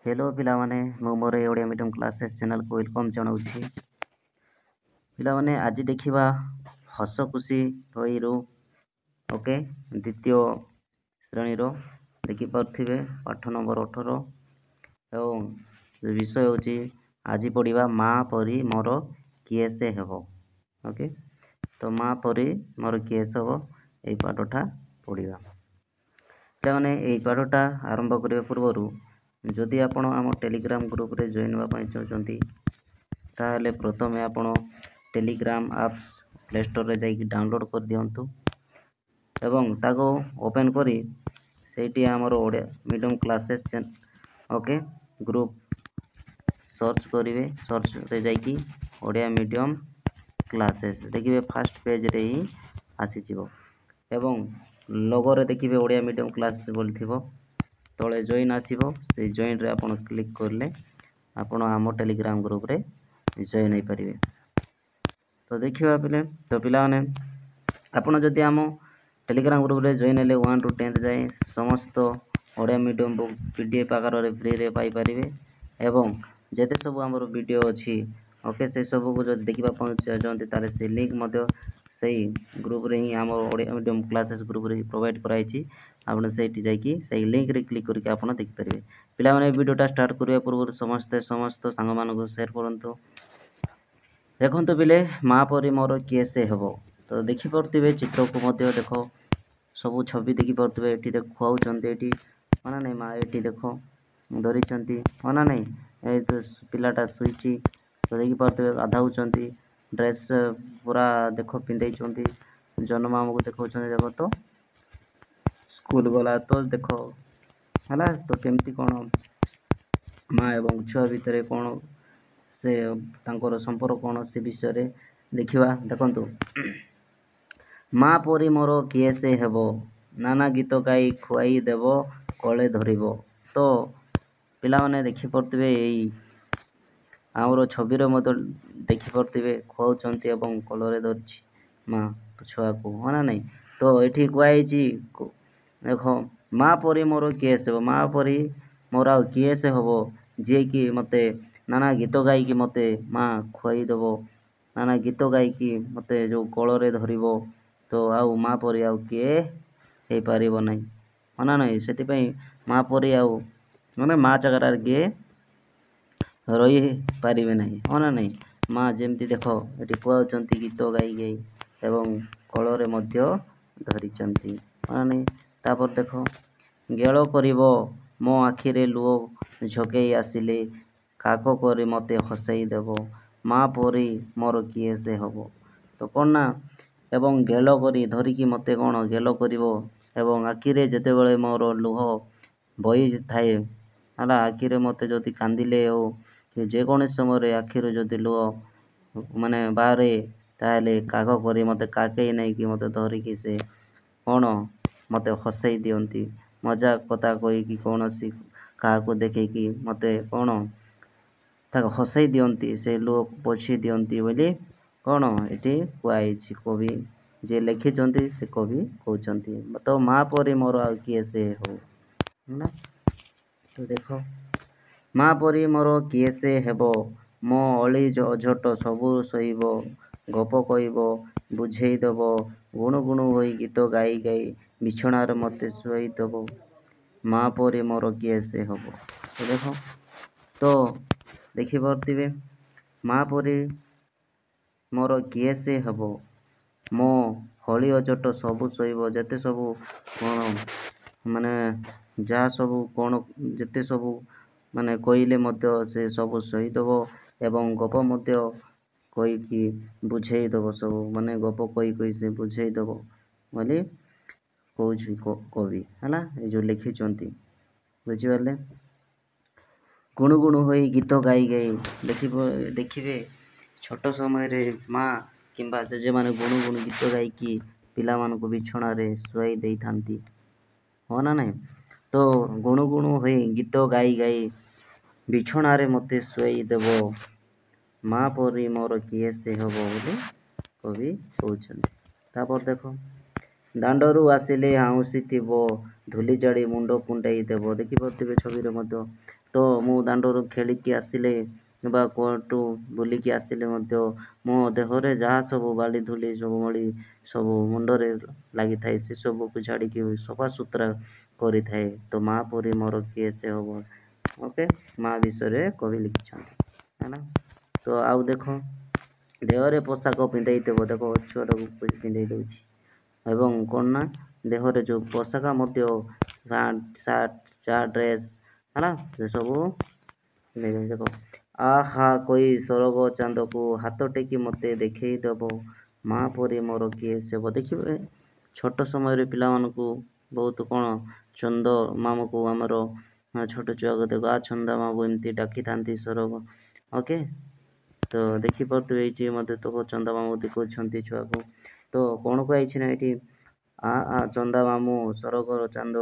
Hello पिलामाने मु मोर Odia medium classes channel को welcome जनाऊँगी। पिलामाने आज देखिबा हस खुशी बही रु ओके द्वितीय श्रेणी रो देखि पारथिबे पाठ नंबर 18 एवं विषय होची आज पढ़िबा माँ परी मोर किए से हेबो। ओके तो माँ परी मोर किए से हेबो एई पाठटा पढ़िबा। पिलामाने एई पाठटा आरंभ करिबा पूर्वरु जदि आपण आम टेलीग्राम ग्रुप रे जॉइन होगा चाहते ताहले प्रथमे आपण टेलीग्राम एप्स प्ले स्टोर रे जाइए डाउनलोड कर दियंतु एवं ताको ओपन करी सेठी आमर Odia medium classes okay group search करेंगे। सर्च रे जाइए ओडिया मीडियम क्लासेस देखिए फास्ट पेज रे ही आसीजिवो एवं लोगो रे देखिए ओडिया मीडियम क्लास बोली थिबो तले जॉइन आसीबो से जॉइन रे आपण क्लिक करले आपण आम टेलीग्राम ग्रुप रे जॉइन हो पारिबे। तो देखिबा तो पिला माने आपण जदि आम टेलीग्राम ग्रुप रे जॉइन हेले 1 टू 10 जाए समस्त ओडिया मीडियम बुक पीडीएफ आकार रे फ्री रे पाई पारिबे एवं जेते सब हमर वीडियो अछि ओके से सब को जदि देखिबा चाहते ताले से लिंक मध्य सही ग्रुप रे ही हमर ओडिया मीडियम क्लासेस ग्रुप रे प्रोवाइड कराइछि। आपण सेठी जाइकी सही लिंक रे क्लिक करके आपण देख पारिबे। पिला माने वीडियोटा स्टार्ट करिया पूर्व समस्त सांग मानको शेयर करंतु। देखंतु बिले माँ परी मोर किए से हेबो तो देखि परथिबे चित्र को मध्य देखो सब छवि देखि परथिबे एठी देखुआउचंती एठी माना नै माँ एठी देखो धरिचंती माना नै ए तो पिलाटा सुइची तो देखि परथिबे गाधाउचंती ड्रेस पूरा देखो पिंदैचंती जन्म हमको देखौचंती देखो तो स्कूल गला तो देखो है तो केमती कौन माँ एवं छुआ भितर कौन से तांकर संपर्क कौन से विषय देखा देखु माँ परी मोर किए से हेबो नाना गीत गाई खुआई देव कले धरिबो। तो पिला माने देखि परथिबे एई आमर छवि मध्य देखि परथिबे खुआउचंती एवं कलरे धरछि माँ छुआ को है ना नहीं। तो एठी कुआइछि देखो माँ परी मोर किए से माँ परी मोर आउ किए से हेबो जी कि मते नाना गीत गाई मते माँ खुआई देव नाना गीत गाई मते जो कलरे धरिबो तो आउ माँ परी आउ किए हो पारिबो नहीं है नहीं। से माँ परी आउ माने माँ जगह किए रही पारिबे नहीं है ना नहीं। माँ जेमती देखो ये कुआउचंती गीत गाई गाई एवं कलरे मध्य धरिचंती है नहीं। तापर देखो गेल करिबो मो आखिरे लुह झकेई आसिले काक करी मते हसई देव माँ परी मोर किए से हेबो। तो कौन ना एवं गेल करी धरिकी मते कौन गेल करिबो एवं आखिरे जेतेबेले मोर लुह बही थाए है आखिरे मते जदि कांदिले हो कि जेकोसी समय आखिरे जदि लुह माने बाहरे ताहले काक करी मते काकेई नहीं कि मते धरिकी से कौन मते हसई दियंती मजाक कथा कहीकि कौन सी क्या देखी मते कौन ताक हसई दियंती से लोक पोछी दियंती बोली कौन ये कुआई कवि जे लिखिंट से कवि कहते। तो माँ परी मोर आ किए से हो ना। तो देखो माँ परी मोर किए से हेबो मो अली अझट सबू सहीब गप कहब बुझे देव गुणु गुणु हो गीत गाई गाई बिछणार मते शुआई देव माँ परी मोर किए से हेबो। तो देखो तो देखि पारथिबे माँ परी मोर किए से हेबो मो हली अझट सबू सहीब जेते सबू कौन माने जहाँ सबू कौन जेते सबू माने कहले मध्य से सबू सहीदेव एवं गप मध्य कहीकि बुझे देव सब माने गप कही से बुझे देव बोली कौन कवि है ये जो लिखिंट बुझिपारे। गुणु गुणु हो गीत गाई गाई देखिए छोट समय रे माँ किंबा जेजे माने गुणु गुणु गीत गाई पिला मानक बिछणारे शुआई दे थांती हो ना नहीं। तो गुणु गुणु हो गीत गाई गाई बिछणारे मते शुआई देव माँ परी मोर किए से हेबो बोली कवि कहउछंती। तापर देखो ଦାଣ୍ଡରୁ ଆସିଲେ ହାଉଁଶିଥିବ, ଧୂଳି ଝାଡ଼ି ମୁଣ୍ଡ କୁଣ୍ଡାଇ ଦେବ। ଦେଖିପାରୁଥିବେ ଛବିରେ ମଧ୍ୟ। ତ ମୁଁ ଦାଣ୍ଡରୁ ଖେଳିକି ଆସିଲେ ବା କୁଆଡ଼ୁ ବୁଲିକି ଆସିଲେ ମଧ୍ୟ ମୋ ଦେହରେ ଯାହା ସବୁ ବାଲି ଧୂଳି ସବୁ ମଳି ସବୁ ମୁଣ୍ଡରେ ଲାଗିଥାଏ ସେସବୁକୁ ଝାଡ଼ିକି ସଫାସୁତୁରା କରିଥାଏ। ତ ମା ପରି ମୋର କିଏ ସେ ହବ। ଓକେ, ମା ବିଷୟରେ କବି ଲେଖିଛନ୍ତି ହେଲା। ତ ଆଉ ଦେଖ, ଦେହରେ ପୋଷାକ ପିନ୍ଧେଇ ଦେବ। ଦେଖ ଛୁଆଟାକୁ ପିନ୍ଧେଇ ଦେଉଛି। ଏବଂ କ'ଣ ନା ଦେହରେ ଯେଉଁ ପୋଷାକ ମଧ୍ୟ ପ୍ୟାଣ୍ଟ ସାର୍ଟ ଯାହା ଡ୍ରେସ୍ ହେଲା ସେସବୁ ଦେଖ। ଆହା କହି ସରଗ ଚାନ୍ଦକୁ ହାତ ଟେକି ମୋତେ ଦେଖେଇ ଦେବ, ମା ପରି ମୋର କିଏ ସେବ। ଦେଖିବେ ଛୋଟ ସମୟରେ ପିଲାମାନଙ୍କୁ ବହୁତ କ'ଣ ଚନ୍ଦ ମାମୁକୁ ଆମର ଛୋଟ ଛୁଆକୁ ଦେଖ ଚନ୍ଦା ମାମୁ ଏମିତି ଡାକିଥାନ୍ତି ସରଗ। ଓକେ, ତ ଦେଖିପାରୁଥିବେ ଏଇଠି ମଧ୍ୟ ତ ଚନ୍ଦା ମାମୁ ଦେଖାଉଛନ୍ତି ଛୁଆକୁ। ତ କ'ଣ କୁହାଯାଇଛି ନା ଏଠି ଚନ୍ଦା ମାମୁଁ ସରଗର ଚାନ୍ଦ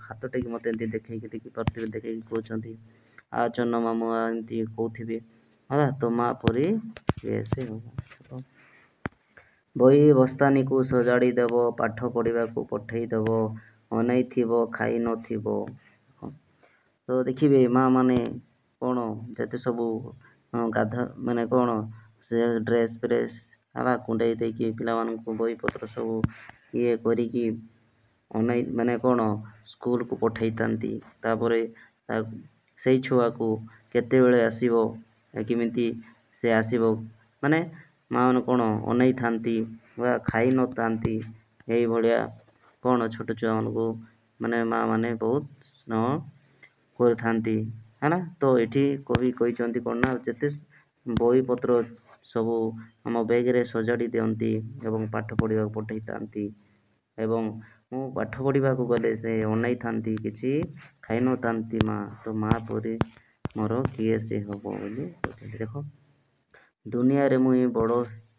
ହାତ ଟେକି ମୋତେ ଏମିତି ଦେଖେଇକି ଦେଖିପାରୁଥିବେ ଦେଖେଇକି କହୁଛନ୍ତି ଚନ୍ଦ ମାମୁଁ ଏମିତି କହୁଥିବେ ହେଲା। ତ ମା ପରି କିଏ ସେ ହବ। ବହି ବସ୍ତାନୀକୁ ସଜାଡ଼ି ଦେବ, ପାଠ ପଢ଼ିବାକୁ ପଠେଇ ଦେବ, ଅନେଇଥିବ ଖାଇ ନଥିବ। ତ ଦେଖିବେ ମା ମାନେ କ'ଣ ଯେତେ ସବୁ ମାନେ କ'ଣ ସେ ଡ୍ରେସ୍ ଫ୍ରେସ୍ ହେଲା କୁଣ୍ଡେଇ ଦେଇକି ପିଲାମାନଙ୍କୁ ବହିପତ୍ର ସବୁ ଇଏ କରିକି ମାନେ କ'ଣ ସ୍କୁଲକୁ ପଠେଇଥାନ୍ତି। ତାପରେ ସେଇ ଛୁଆକୁ କେତେବେଳେ ଆସିବ କେମିତି ସେ ଆସିବ ମାନେ ମା ମାନେ କ'ଣ ଅନେଇଥାନ୍ତି ବା ଖାଇ ନଥାନ୍ତି। ଏଇଭଳିଆ କ'ଣ ଛୋଟ ଛୁଆମାନଙ୍କୁ ମାନେ ମା ମାନେ ବହୁତ ସ୍ନେହ କରିଥାନ୍ତି ହେଲା। ତ ଏଠି କବି କହିଛନ୍ତି କ'ଣ ନା ଯେତେ ବହିପତ୍ର ସବୁ ଆମ ବ୍ୟାଗରେ ସଜାଡ଼ି ଦିଅନ୍ତି ଏବଂ ପାଠ ପଢ଼ିବାକୁ ପଠେଇଥାନ୍ତି। ଏବଂ ମୁଁ ପାଠ ପଢ଼ିବାକୁ ଗଲେ ସେ ଅନେଇଥାନ୍ତି କିଛି ଖାଇନଥାନ୍ତି ମା। ତ ମା ପରି ମୋର କିଏ ସେ ହବ ବୋଲି କହୁଛନ୍ତି। ଦେଖ, ଦୁନିଆରେ ମୁଇଁ ବଡ଼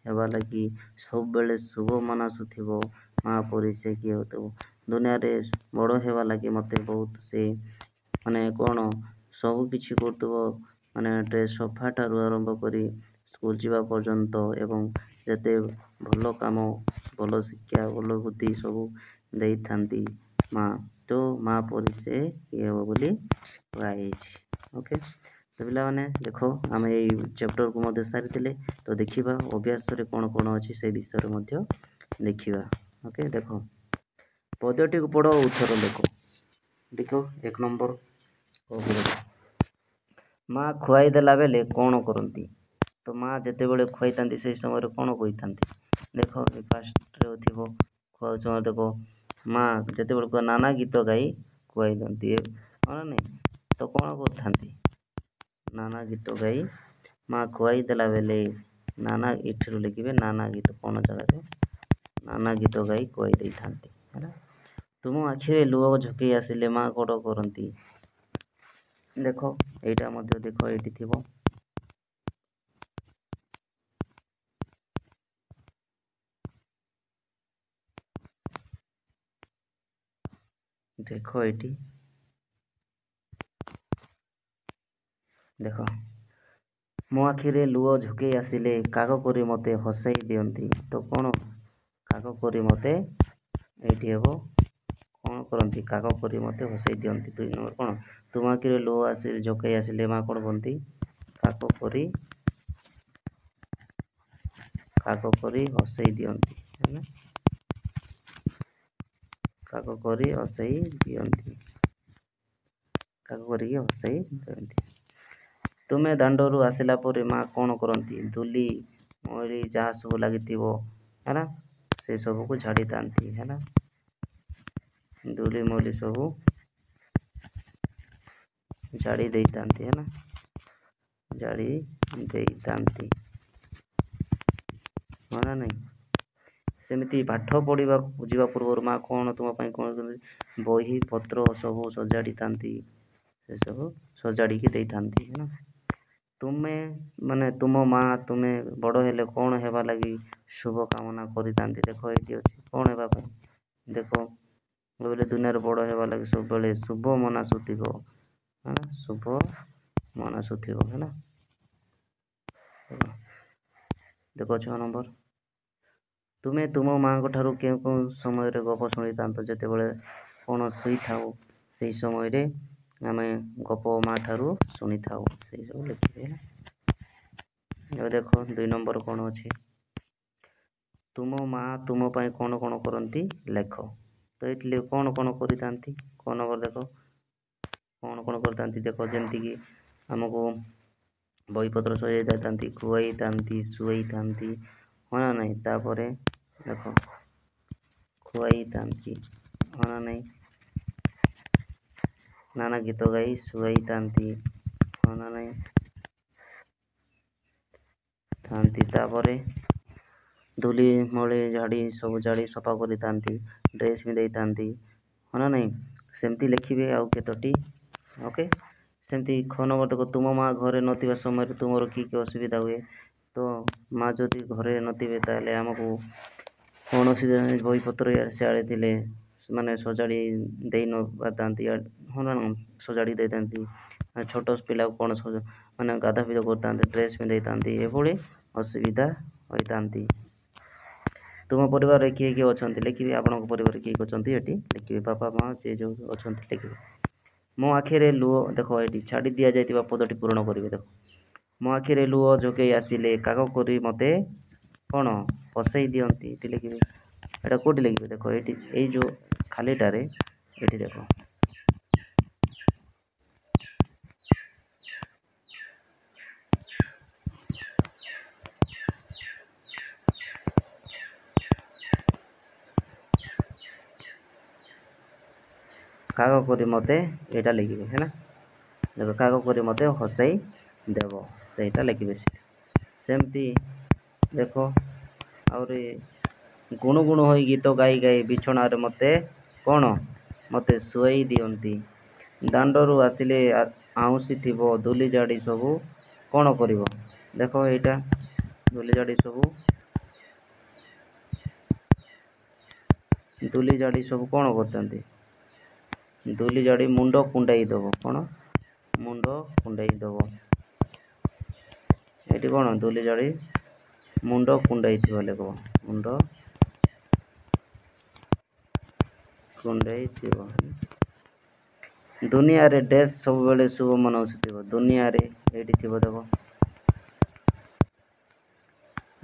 ହେବା ଲାଗି ସବୁବେଳେ ଶୁଭ ମନାସୁଥିବ, ମା ପରି ସେ କିଏ ହେଉଥିବ। ଦୁନିଆରେ ବଡ଼ ହେବା ଲାଗି ମୋତେ ବହୁତ ସେ ମାନେ କ'ଣ ସବୁ କିଛି କରୁଥିବ, ମାନେ ଡ୍ରେସ୍ ସଫା ଠାରୁ ଆରମ୍ଭ କରି ସ୍କୁଲ ଯିବା ପର୍ଯ୍ୟନ୍ତ ଏବଂ ଯେତେ ଭଲ କାମ ଭଲ ଶିକ୍ଷା ଭଲ ବୁଦ୍ଧି ସବୁ ଦେଇଥାନ୍ତି ମା। ତ ମା ପରି ସେ କିଏ ହବ ବୋଲି କୁହାଯାଇଛି। ଓକେ, ତ ପିଲାମାନେ ଦେଖ ଆମେ ଏଇ ଚ୍ୟାପ୍ଟରକୁ ମଧ୍ୟ ସାରିଥିଲେ। ତ ଦେଖିବା ଅଭ୍ୟାସରେ କ'ଣ କ'ଣ ଅଛି ସେ ବିଷୟରେ ମଧ୍ୟ ଦେଖିବା। ଓକେ, ଦେଖ ପଦ୍ୟଟିକୁ ପଢ଼ ଓ ଉତ୍ତର ଲେଖ। ଦେଖ 1 ନମ୍ବର ମା ଖୁଆଇ ଦେଲା ବେଳେ କ'ଣ କରନ୍ତି? ତ ମା ଯେତେବେଳେ ଖୁଆଇଥାନ୍ତି ସେହି ସମୟରେ କ'ଣ କହିଥାନ୍ତି? ଦେଖ ଫାର୍ଷ୍ଟରେ ଥିବ ଖୁଆଉ ସମୟ ଦେଖ ମା ଯେତେବେଳେ ନାନା ଗୀତ ଗାଇ ଖୁଆଇ ଦିଅନ୍ତି ହଁ ନା ନାହିଁ। ତ କ'ଣ କରିଥାନ୍ତି? ନାନା ଗୀତ ଗାଇ ମା ଖୁଆଇ ଦେଲା ବେଳେ ନାନା ଏଠିରୁ ଲେଖିବେ ନାନା ଗୀତ କ'ଣ ଜାଗାରେ ନାନା ଗୀତ ଗାଇ ଖୁଆଇ ଦେଇଥାନ୍ତି ହେଲା। ତୁମ ଆଖିରେ ଲୁହ ଝକେଇ ଆସିଲେ ମା କ'ଣ କରନ୍ତି? ଦେଖ ଏଇଟା ମଧ୍ୟ ଦେଖ ଏଇଠି ଥିବ। ଦେଖ ଏଇଠି ଦେଖ ମୋ ଆଖିରେ ଲୁହ ଝକେଇ ଆସିଲେ କାଗ କରି ମୋତେ ହସେଇ ଦିଅନ୍ତି। ତ କ'ଣ କାଗ କରି ମୋତେ ଏଇଠି ହେବ କ'ଣ କରନ୍ତି? କାଗ କରି ମୋତେ ହସେଇ ଦିଅନ୍ତି। 2 ନମ୍ବର କ'ଣ ତୁମ ଆଖିରେ ଲୁହ ଝକେଇ ଆସିଲେ ମା କ'ଣ କରନ୍ତି? କାଗ କରି ହସେଇ ଦିଅନ୍ତି ହେଲା। କାଗ କରି ହସେଇ ଦିଅନ୍ତି। କାଗ କରିକି ହସେଇ ଦିଅନ୍ତି। ତୁମେ ଦାଣ୍ଡରୁ ଆସିଲା ପରେ ମା କ'ଣ କରନ୍ତି? ଧୂଳି ମଳି ଯାହା ସବୁ ଲାଗିଥିବ ହେଲା ସେ ସବୁକୁ ଝାଡ଼ିଥାନ୍ତି ହେଲା। ଧୂଳି ମଳି ସବୁ ଝାଡ଼ି ଦେଇଥାନ୍ତି ହେଲା। ଝାଡ଼ି ଦେଇଥାନ୍ତି ହଁ ନା ନାହିଁ। ସେମିତି ପାଠ ପଢ଼ିବାକୁ ଯିବା ପୂର୍ବରୁ ମା କ'ଣ ତୁମ ପାଇଁ କ'ଣ କରନ୍ତି? ବହି ପତ୍ର ସବୁ ସଜାଡ଼ିଥାନ୍ତି। ସେସବୁ ସଜାଡ଼ିକି ଦେଇଥାନ୍ତି ହେଲା। ତୁମେ ମାନେ ତୁମ ମା ତୁମେ ବଡ଼ ହେଲେ କ'ଣ ହେବା ଲାଗି ଶୁଭ କାମନା କରିଥାନ୍ତି? ଦେଖ ଏଇଠି ଅଛି କ'ଣ ହେବା ପାଇଁ? ଦେଖ ବୋଇଲେ ଦୁନିଆରେ ବଡ଼ ହେବା ଲାଗି ସବୁବେଳେ ଶୁଭ ମନାସୁଥିବ ଶୁଭ ମନାସୁଥିବ ହେଲା। ଦେଖ 6 ନମ୍ବର ତୁମେ ତୁମ ମାଆଙ୍କ ଠାରୁ କେଉଁ କେଉଁ ସମୟରେ ଗପ ଶୁଣିଥାନ୍ତ? ଯେତେବେଳେ କ'ଣ ଶୋଇଥାଉ ସେଇ ସମୟରେ ଆମେ ଗପ ମାଆ ଠାରୁ ଶୁଣିଥାଉ। ସେଇ ସବୁ ଲେଖିବେ ହେଲା। ଏବେ ଦେଖ 2 ନମ୍ବର କ'ଣ ଅଛି? ତୁମ ମାଆ ତୁମ ପାଇଁ କ'ଣ କ'ଣ କରନ୍ତି ଲେଖ। ତ ଏଠି କ'ଣ କ'ଣ କରିଥାନ୍ତି? କ'ଣ ନମ୍ବର ଦେଖ କ'ଣ କ'ଣ କରିଥାନ୍ତି ଦେଖ, ଯେମିତିକି ଆମକୁ ବହିପତ୍ର ସଜାଇ ଦେଇଥାନ୍ତି, ଖୁଆଇଥାନ୍ତି, ଶୁଆଇଥାନ୍ତି, ହଁ ନା ନାହିଁ? ତାପରେ ଦେଖ ଖୁଆଇଥାନ୍ତି, ହଁ ନା ନାହିଁ? ନାନା ଗୀତ ଗାଇ ଶୁଆଇଥାନ୍ତି, ହଁ ନା ନାହିଁ? ଥାନ୍ତି। ତାପରେ ଧୂଳି ମଳି ଝାଡ଼ି ସବୁ ଝାଡ଼ି ସଫା କରିଥାନ୍ତି, ଡ୍ରେସ୍ ପିନ୍ଧେଇଥାନ୍ତି, ହଁ ନା ନାହିଁ? ସେମିତି ଲେଖିବେ ଆଉ କେତୋଟି। ଓକେ, ସେମିତି ଖ ନମ୍ବର ଦେଖ, ତୁମ ମା ଘରେ ନଥିବା ସମୟରେ ତୁମର କି କି ଅସୁବିଧା ହୁଏ? ତ ମା ଯଦି ଘରେ ନଥିବେ ତାହେଲେ ଆମକୁ କ'ଣ ଅସୁବିଧା, ବହିପତ୍ର ଇଆଡ଼େ ସିଆଡ଼େ ଥିଲେ ସେମାନେ ସଜାଡ଼ି ଦେଇ ନ ପାରିଥାନ୍ତି, ହଁ ନା ସଜାଡ଼ି ଦେଇଥାନ୍ତି। ଛୋଟ ପିଲାକୁ କ'ଣ ମାନେ ଗାଧା ପିଧା କରିଥାନ୍ତି, ଡ୍ରେସ୍ ପିନ୍ଧେଇଥାନ୍ତି, ଏଭଳି ଅସୁବିଧା ହୋଇଥାନ୍ତି। ତୁମ ପରିବାରରେ କିଏ କିଏ ଅଛନ୍ତି ଲେଖିବେ। ଆପଣଙ୍କ ପରିବାରରେ କିଏ କିଏ ଅଛନ୍ତି ଏଠି ଲେଖିବେ। ବାପା ମା ସେ ଯେଉଁ ଅଛନ୍ତି ଲେଖିବେ। ମୋ ଆଖିରେ ଲୁହ, ଦେଖ ଏଠି ଛାଡ଼ି ଦିଆଯାଇଥିବା ପଦଟି ପୂରଣ କରିବେ। ଦେଖ, ମୋ ଆଖିରେ ଲୁହ ଝୋକେଇ ଆସିଲେ କାଗ କରି ମୋତେ କ'ଣ ହସେଇ ଦିଅନ୍ତି, ଏଠି ଲେଖିବେ। ଏଇଟା କେଉଁଠି ଲେଖିବେ? ଦେଖ ଏଇଠି, ଏଇ ଯେଉଁ ଖାଲିଟାରେ ଏଠି ଦେଖ, କାଗ କରି ମୋତେ ଏଇଟା ଲେଖିବେ ହେଲା। ଦେଖ, କାଗ କରି ମୋତେ ହସେଇ ଦେବ, ସେଇଟା ଲେଖିବେ। ସେମିତି ଦେଖ ଆହୁରି ଗୁଣୁଗୁଣୁ ହୋଇ ଗୀତ ଗାଇ ଗାଇ ବିଛଣାରେ ମୋତେ କ'ଣ ମୋତେ ଶୁଆଇ ଦିଅନ୍ତି। ଦାଣ୍ଡରୁ ଆସିଲେ ଆଉଁସି ଥିବ ଧୂଳି ଝାଡ଼ି ସବୁ କ'ଣ କରିବ? ଦେଖ ଏଇଟା ଧୂଳି ଝାଡ଼ି ସବୁ କ'ଣ କରିଥାନ୍ତି? ଧୂଳି ଝାଡ଼ି ମୁଣ୍ଡ କୁଣ୍ଡାଇ ଦେବ, କ'ଣ ମୁଣ୍ଡ କୁଣ୍ଡାଇ ଦେବ। ଏଠି କ'ଣ ଧୂଳି ଝାଡ଼ି ମୁଣ୍ଡ କୁଣ୍ଡାଇ ଥିବ ଲେଖିବ, ମୁଣ୍ଡ କୁଣ୍ଡାଇ ଥିବ। ଦୁନିଆରେ ଡ୍ୟାସ୍ ସବୁବେଳେ ଶୁଭ ମନାଉଥିବ। ଦୁନିଆରେ ଏଇଠି ଥିବ ଦେଖ,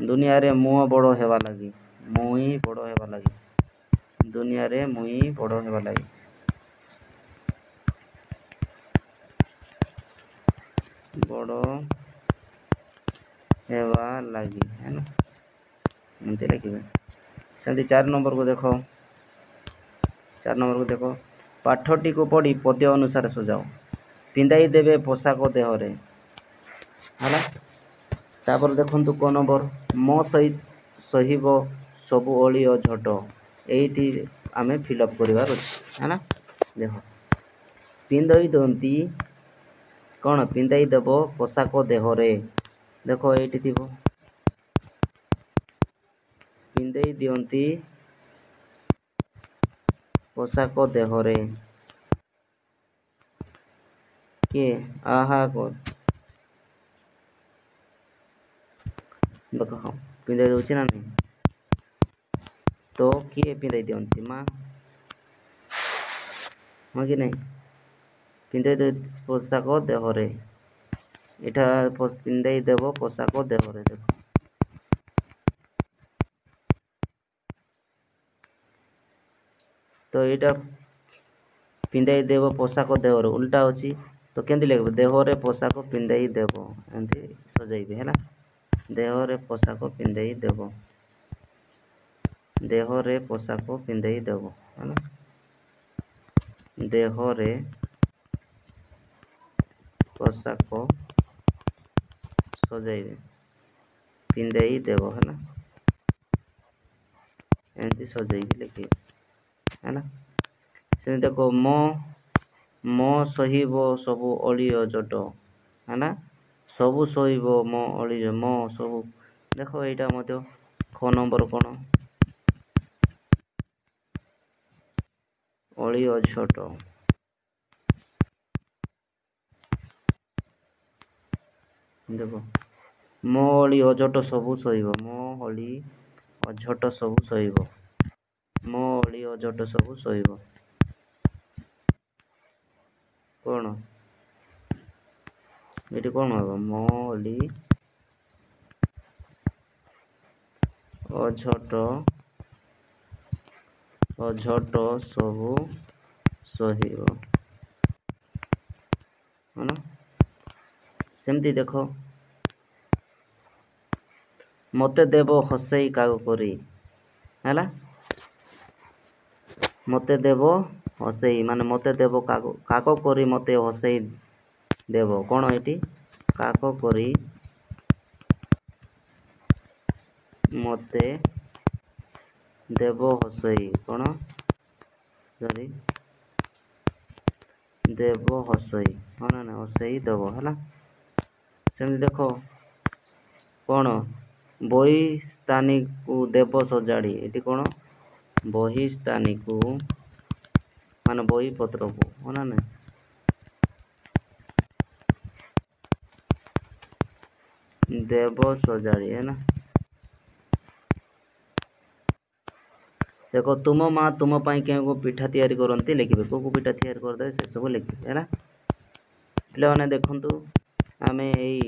ଦୁନିଆରେ ମୁହଁ ବଡ଼ ହେବା ଲାଗି, ମୁଇଁ ବଡ଼ ହେବା ଲାଗି, ଦୁନିଆରେ ମୁଇଁ ବଡ଼ ହେବା ଲାଗି, ବଡ଼ ହେବା ଲାଗି ହେଲା, ଏମିତି ଲେଖିବେ। ସେମିତି 4 ନମ୍ବରକୁ ଦେଖ, 4 ନମ୍ବରକୁ ଦେଖ, ପାଠଟିକୁ ପଢ଼ି ପଦ୍ୟ ଅନୁସାରେ ସଜାଅ। ପିନ୍ଧାଇ ଦେବେ ପୋଷାକ ଦେହରେ ହେଲା। ତାପରେ ଦେଖନ୍ତୁ କ ନମ୍ବର, ମୋ ସହିବ ସବୁ ଅଳି ଓ ଝଟ। ଏଇଠି ଆମେ ଫିଲ୍ଅପ୍ କରିବାର ଅଛି ହେଲା। ଦେଖ, ପିନ୍ଧାଇ ଦିଅନ୍ତି, କ'ଣ ପିନ୍ଧାଇ ଦେବ ପୋଷାକ ଦେହରେ। ଦେଖ ଏଇଠି ଥିବ, ପିନ୍ଧାଇ ଦିଅନ୍ତି ପୋଷାକ ଦେହରେ, କିଏ? ଆହା ଦେଖ, ହଁ ପିନ୍ଧାଇ ଦେଉଛି ନା ନାହିଁ? ତ କିଏ ପିନ୍ଧାଇ ଦିଅନ୍ତି? ମା, ହଁ କି ନାହିଁ? ପିନ୍ଧାଇ ଦେବ ପୋଷାକ ଦେହରେ, ଏଇଟା ପିନ୍ଧାଇ ଦେବ ପୋଷାକ ଦେହରେ। ଦେଖ, ତ ଏଇଟା ପିନ୍ଧାଇ ଦେବ ପୋଷାକ ଦେହରେ ଉଲ୍ଟା ଅଛି, ତ କେମିତି ଲେଖିବ? ଦେହରେ ପୋଷାକ ପିନ୍ଧାଇ ଦେବ, ଏମିତି ସଜାଇବେ ହେଲା। ଦେହରେ ପୋଷାକ ପିନ୍ଧାଇ ଦେବ, ଦେହରେ ପୋଷାକ ପିନ୍ଧାଇ ଦେବ ହେଲା। ଦେହରେ ପୋଷାକ ସଜାଇବେ, ପିନ୍ଧାଇ ଦେବ ହେଲା, ଏମିତି ସଜାଇକି ଲେଖିବେ ହେଲା। ସେମିତି ଦେଖ, ମୋ ସହିବ ସବୁ ଅଳି ଅଝଟ ହେଲା। ସବୁ ସହିବ ମୋ ଅଳି, ମୋ ସବୁ। ଦେଖ ଏଇଟା ମଧ୍ୟ ଖ ନମ୍ବର କ'ଣ, ଅଳି ଅଝଟ। ଦେଖ, ମୋ ଅଳି ଅଝଟ ସବୁ ସହିବ, ମୋ ଅଳି ଅଝଟ ସବୁ ସହିବ। ମୋ ଅଳି ଅଝଟ ସବୁ ସହିବ। କ'ଣ ଏଠି କ'ଣ ହେବ? ମୋ ଅଳି ଅଝଟ ସବୁ ସହିବ। ହଁ, ସେମିତି ଦେଖ, ମୋତେ ଦେବ ହସେଇ କାଗ କରି, ହେଲା। ମୋତେ ଦେବ ହସେଇ ମାନେ ମୋତେ ଦେବ କାଗ କରି ମୋତେ ହସେଇ ଦେବ। କ'ଣ ଏଠି? କାଗ କରି ମୋତେ ଦେବ ହସେଇ, କ'ଣ ସରି ଦେବ ହସେଇ, ହଁ ନା ହସେଇ ଦେବ, ହେଲା। ସେମିତି ଦେଖ, କ'ଣ ବହି ସ୍ଥାନୀକୁ ଦେବ ସଜାଡ଼ି, ଏଠି କ'ଣ ବହି ସ୍ଥାନୀକୁ ମାନେ ବହି ପତ୍ରକୁ, ହଁ ନା ନାହିଁ, ଦେବ ସଜାଡ଼ି, ହେଲା। ଦେଖ, ତୁମ ମା ତୁମ ପାଇଁ କେଉଁ ପିଠା ତିଆରି କରନ୍ତି ଲେଖିବେ। କେଉଁ ପିଠା ତିଆରି କରିଦେବେ ସେସବୁ ଲେଖିବେ, ହେଲା। ପିଲାମାନେ ଦେଖନ୍ତୁ, ଆମେ ଏଇ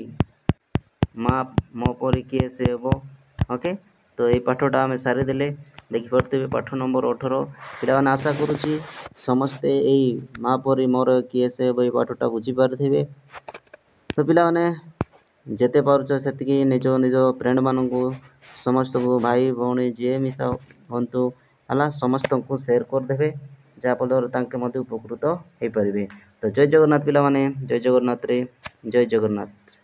ମା ମୋ ପରି କିଏ ସେ ହେବ, ଓକେ। ତ ଏଇ ପାଠଟା ଆମେ ସାରିଦେଲେ। ଦେଖିପାରୁଥିବେ ପାଠ ନମ୍ବର 18। ପିଲାମାନେ ଆଶା କରୁଛି ସମସ୍ତେ ଏଇ ମା ପରି ମୋର କିଏ ସେ ହେବ ଏଇ ପାଠଟା ବୁଝିପାରିଥିବେ। ତ ପିଲାମାନେ ଯେତେ ପାରୁଛ ସେତିକି ନିଜ ନିଜ ଫ୍ରେଣ୍ଡମାନଙ୍କୁ, ସମସ୍ତଙ୍କୁ, ଭାଇ ଭଉଣୀ ଯିଏ ମିଶା ହୁଅନ୍ତୁ, ହେଲା, ସମସ୍ତଙ୍କୁ ସେୟାର କରିଦେବେ, ଯାହାଫଳରେ ତାଙ୍କେ ମଧ୍ୟ ଉପକୃତ ହେଇପାରିବେ। ତ ଜୟ ଜଗନ୍ନାଥ ପିଲାମାନେ, ଜୟ ଜଗନ୍ନାଥରେ ଜୟ ଜଗନ୍ନାଥ।